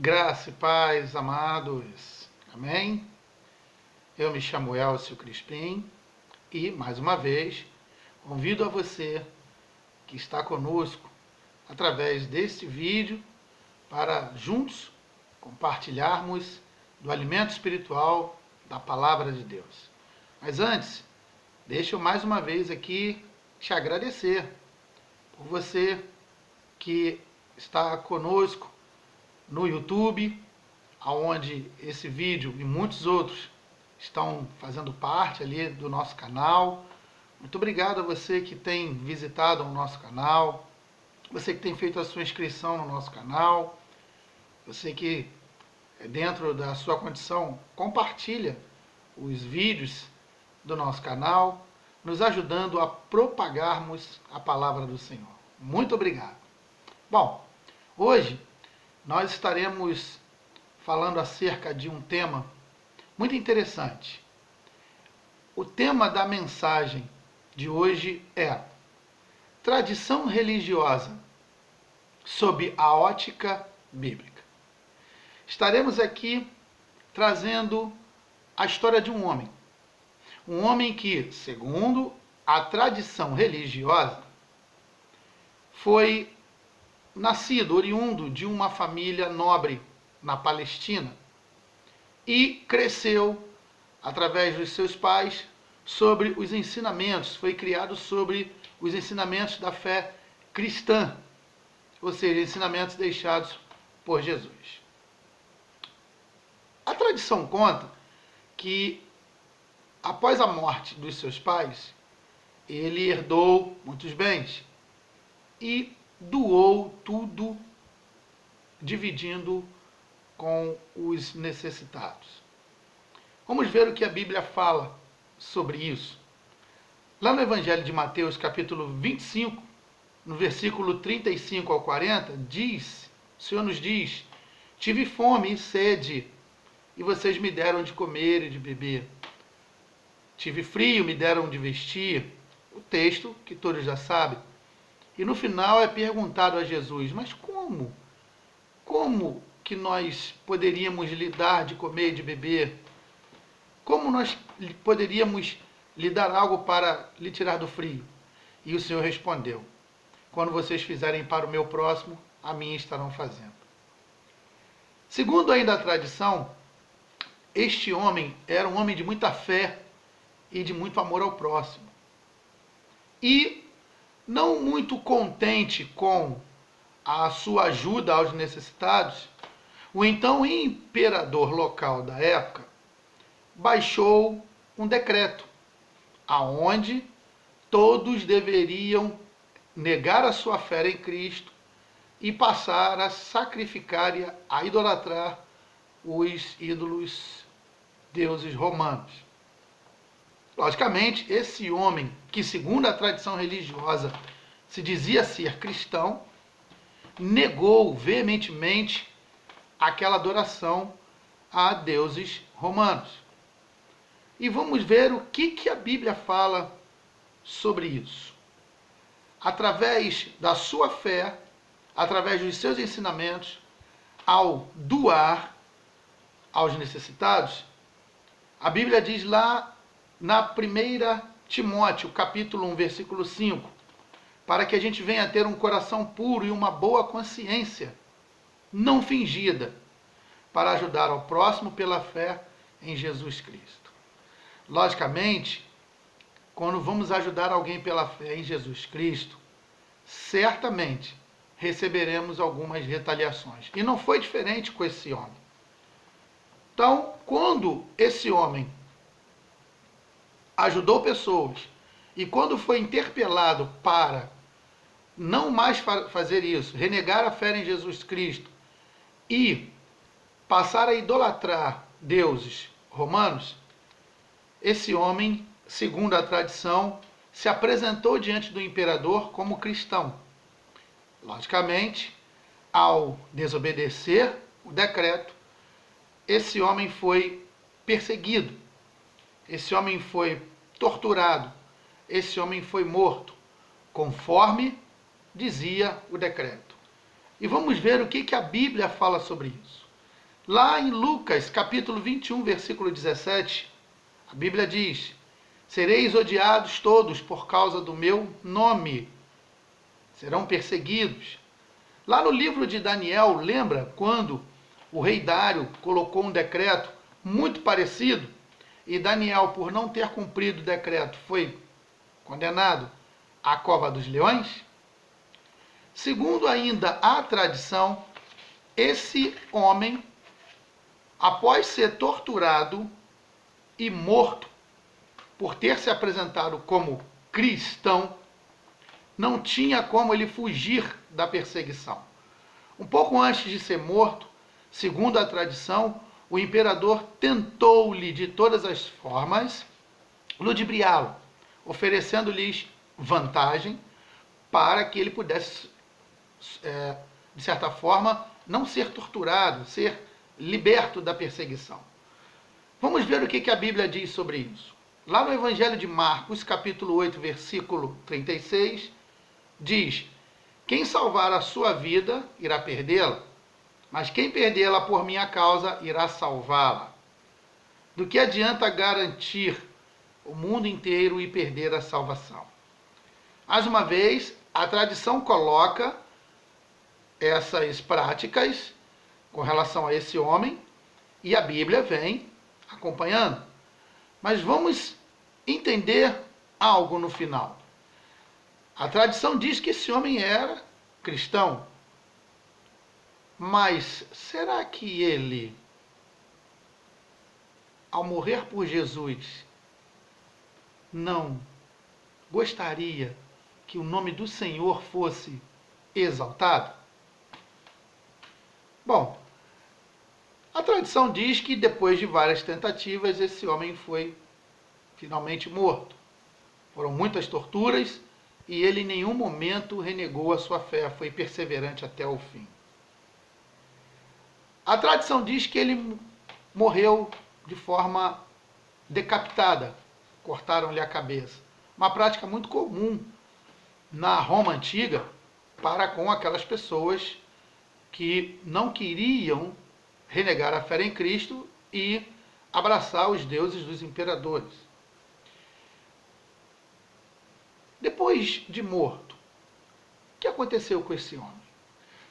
Graça e paz, amados. Amém? Eu me chamo Elcio Crispim e, mais uma vez, convido a você que está conosco através deste vídeo para juntos compartilharmos do alimento espiritual da Palavra de Deus. Mas antes, deixa eu mais uma vez aqui te agradecer por você que está conosco no YouTube, onde esse vídeo e muitos outros estão fazendo parte ali do nosso canal. Muito obrigado a você que tem visitado o nosso canal, você que tem feito a sua inscrição no nosso canal, você que, dentro da sua condição, compartilha os vídeos do nosso canal, nos ajudando a propagarmos a palavra do Senhor. Muito obrigado. Bom, hoje nós estaremos falando acerca de um tema muito interessante. O tema da mensagem de hoje é tradição religiosa sob a ótica bíblica. Estaremos aqui trazendo a história de um homem que, segundo a tradição religiosa, foi nascido, oriundo de uma família nobre na Palestina e cresceu através dos seus pais sobre os ensinamentos, foi criado sobre os ensinamentos da fé cristã, ou seja, ensinamentos deixados por Jesus. A tradição conta que após a morte dos seus pais, ele herdou muitos bens e doou tudo, dividindo com os necessitados. Vamos ver o que a Bíblia fala sobre isso. Lá no Evangelho de Mateus, capítulo 25, no versículo 35 ao 40, o Senhor nos diz: tive fome e sede, e vocês me deram de comer e de beber. Tive frio, me deram de vestir. O texto que todos já sabem. E no final é perguntado a Jesus, mas como? Como que nós poderíamos lhe dar de comer e de beber? Como nós poderíamos lhe dar algo para lhe tirar do frio? E o Senhor respondeu, quando vocês fizerem para o meu próximo, a mim estarão fazendo. Segundo ainda a tradição, este homem era um homem de muita fé e de muito amor ao próximo. E não muito contente com a sua ajuda aos necessitados, o então imperador local da época baixou um decreto aonde todos deveriam negar a sua fé em Cristo e passar a sacrificar e a idolatrar os ídolos deuses romanos. Logicamente, esse homem, que segundo a tradição religiosa se dizia ser cristão, negou veementemente aquela adoração a deuses romanos. E vamos ver o que a Bíblia fala sobre isso. Através da sua fé, através dos seus ensinamentos, ao doar aos necessitados, a Bíblia diz lá na 1 Timóteo, capítulo 1, versículo 5, para que a gente venha a ter um coração puro e uma boa consciência, não fingida, para ajudar ao próximo pela fé em Jesus Cristo. Logicamente, quando vamos ajudar alguém pela fé em Jesus Cristo, certamente receberemos algumas retaliações. E não foi diferente com esse homem. Então, quando esse homem ajudou pessoas e quando foi interpelado para não mais fazer isso, renegar a fé em Jesus Cristo e passar a idolatrar deuses romanos, esse homem, segundo a tradição, se apresentou diante do imperador como cristão. Logicamente, ao desobedecer o decreto, esse homem foi perseguido, esse homem foi torturado, esse homem foi morto, conforme dizia o decreto. E vamos ver o que a Bíblia fala sobre isso. Lá em Lucas, capítulo 21, versículo 17, a Bíblia diz: sereis odiados todos por causa do meu nome, serão perseguidos. Lá no livro de Daniel, lembra quando o rei Dário colocou um decreto muito parecido e Daniel, por não ter cumprido o decreto, foi condenado à cova dos leões? Segundo ainda a tradição, esse homem, após ser torturado e morto por ter se apresentado como cristão, não tinha como ele fugir da perseguição. Um pouco antes de ser morto, segundo a tradição, o imperador tentou-lhe de todas as formas ludibriá-lo, oferecendo-lhes vantagem para que ele pudesse, de certa forma, não ser torturado, ser liberto da perseguição. Vamos ver o que a Bíblia diz sobre isso. Lá no Evangelho de Marcos, capítulo 8, versículo 36, diz: quem salvar a sua vida irá perdê-la, mas quem perdê-la por minha causa irá salvá-la. Do que adianta garantir o mundo inteiro e perder a salvação? Mais uma vez, a tradição coloca essas práticas com relação a esse homem e a Bíblia vem acompanhando. Mas vamos entender algo no final. A tradição diz que esse homem era cristão. Mas será que ele, ao morrer por Jesus, não gostaria que o nome do Senhor fosse exaltado? Bom, a tradição diz que depois de várias tentativas, esse homem foi finalmente morto. Foram muitas torturas e ele em nenhum momento renegou a sua fé, foi perseverante até o fim. A tradição diz que ele morreu de forma decapitada, cortaram-lhe a cabeça. Uma prática muito comum na Roma antiga para com aquelas pessoas que não queriam renegar a fé em Cristo e abraçar os deuses dos imperadores. Depois de morto, o que aconteceu com esse homem?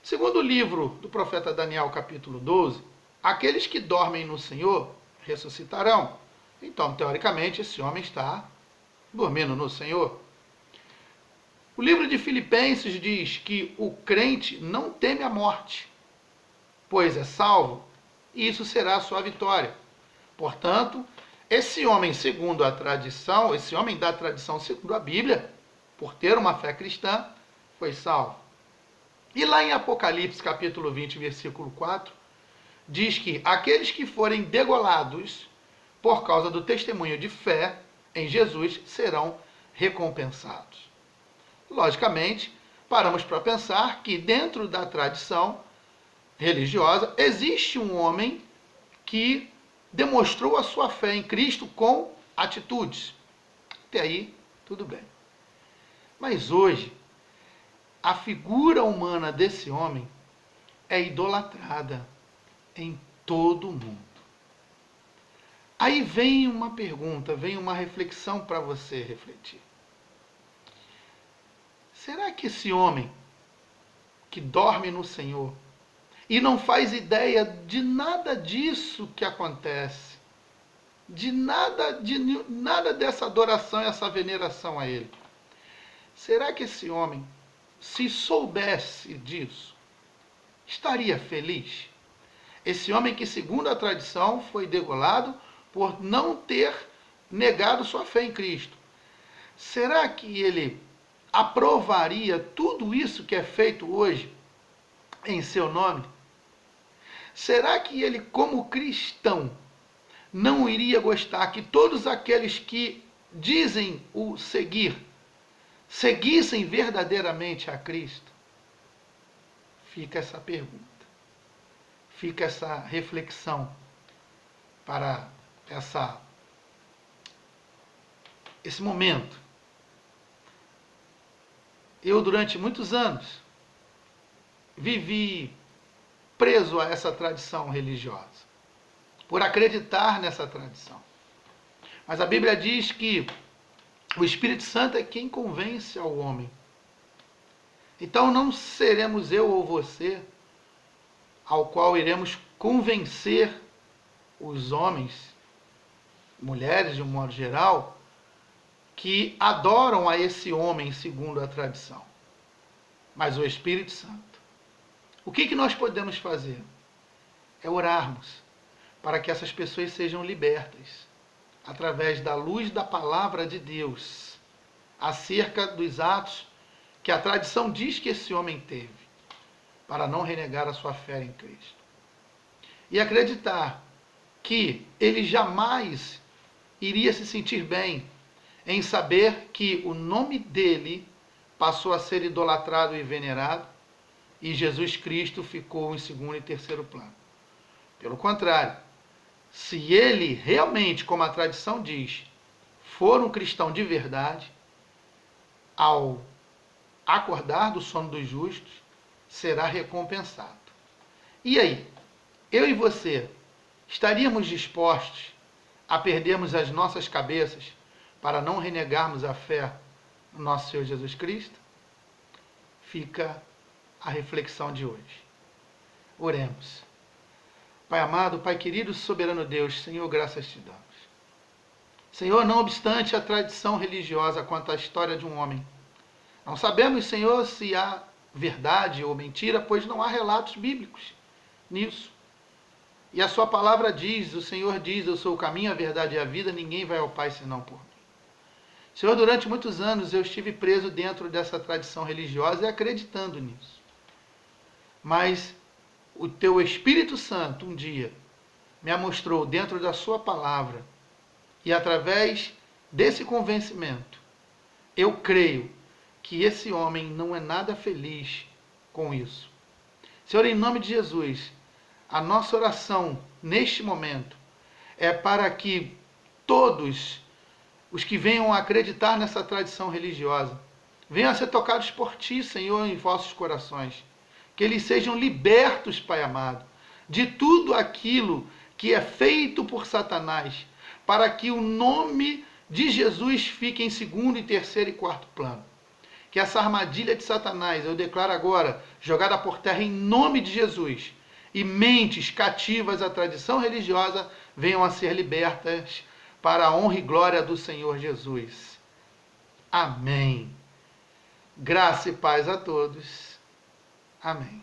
Segundo o livro do profeta Daniel, capítulo 12, aqueles que dormem no Senhor ressuscitarão. Então, teoricamente, esse homem está dormindo no Senhor. O livro de Filipenses diz que o crente não teme a morte, pois é salvo, e isso será a sua vitória. Portanto, esse homem, segundo a tradição, esse homem da tradição segundo a Bíblia, por ter uma fé cristã, foi salvo. E lá em Apocalipse, capítulo 20, versículo 4, diz que aqueles que forem degolados por causa do testemunho de fé em Jesus serão recompensados. Logicamente, paramos para pensar que dentro da tradição religiosa existe um homem que demonstrou a sua fé em Cristo com atitudes. Até aí, tudo bem. Mas hoje, a figura humana desse homem é idolatrada em todo o mundo. Aí vem uma pergunta, vem uma reflexão para você refletir. Será que esse homem que dorme no Senhor e não faz ideia de nada disso que acontece, de nada dessa adoração e essa veneração a Ele, será que esse homem, se soubesse disso, estaria feliz? Esse homem que, segundo a tradição, foi degolado por não ter negado sua fé em Cristo. Será que ele aprovaria tudo isso que é feito hoje em seu nome? Será que ele, como cristão, não iria gostar que todos aqueles que dizem o seguissem verdadeiramente a Cristo? Fica essa pergunta, fica essa reflexão para esse momento. Eu, durante muitos anos, vivi preso a essa tradição religiosa, por acreditar nessa tradição. Mas a Bíblia diz que o Espírito Santo é quem convence ao homem. Então não seremos eu ou você ao qual iremos convencer os homens, mulheres de um modo geral, que adoram a esse homem segundo a tradição, mas o Espírito Santo. O que nós podemos fazer? É orarmos para que essas pessoas sejam libertas através da luz da palavra de Deus acerca dos atos que a tradição diz que esse homem teve, para não renegar a sua fé em Cristo. E acreditar que ele jamais iria se sentir bem em saber que o nome dele passou a ser idolatrado e venerado e Jesus Cristo ficou em segundo e terceiro plano. Pelo contrário, se ele realmente, como a tradição diz, for um cristão de verdade, ao acordar do sono dos justos, será recompensado. E aí, eu e você, estaríamos dispostos a perdermos as nossas cabeças para não renegarmos a fé no nosso Senhor Jesus Cristo? Fica a reflexão de hoje. Oremos. Pai amado, Pai querido, soberano Deus, Senhor, graças te damos. Senhor, não obstante a tradição religiosa quanto à história de um homem, não sabemos, Senhor, se há verdade ou mentira, pois não há relatos bíblicos nisso. E a sua palavra diz, o Senhor diz, eu sou o caminho, a verdade e a vida, ninguém vai ao Pai senão por mim. Senhor, durante muitos anos eu estive preso dentro dessa tradição religiosa e acreditando nisso. Mas o teu Espírito Santo um dia me mostrou dentro da sua palavra e através desse convencimento, eu creio que esse homem não é nada feliz com isso. Senhor, em nome de Jesus, a nossa oração neste momento é para que todos os que venham a acreditar nessa tradição religiosa venham a ser tocados por Ti, Senhor, em vossos corações. Que eles sejam libertos, Pai amado, de tudo aquilo que é feito por Satanás, para que o nome de Jesus fique em segundo, e terceiro e quarto plano. Que essa armadilha de Satanás, eu declaro agora, jogada por terra em nome de Jesus, e mentes cativas à tradição religiosa venham a ser libertas para a honra e glória do Senhor Jesus. Amém. Graça e paz a todos. Amém.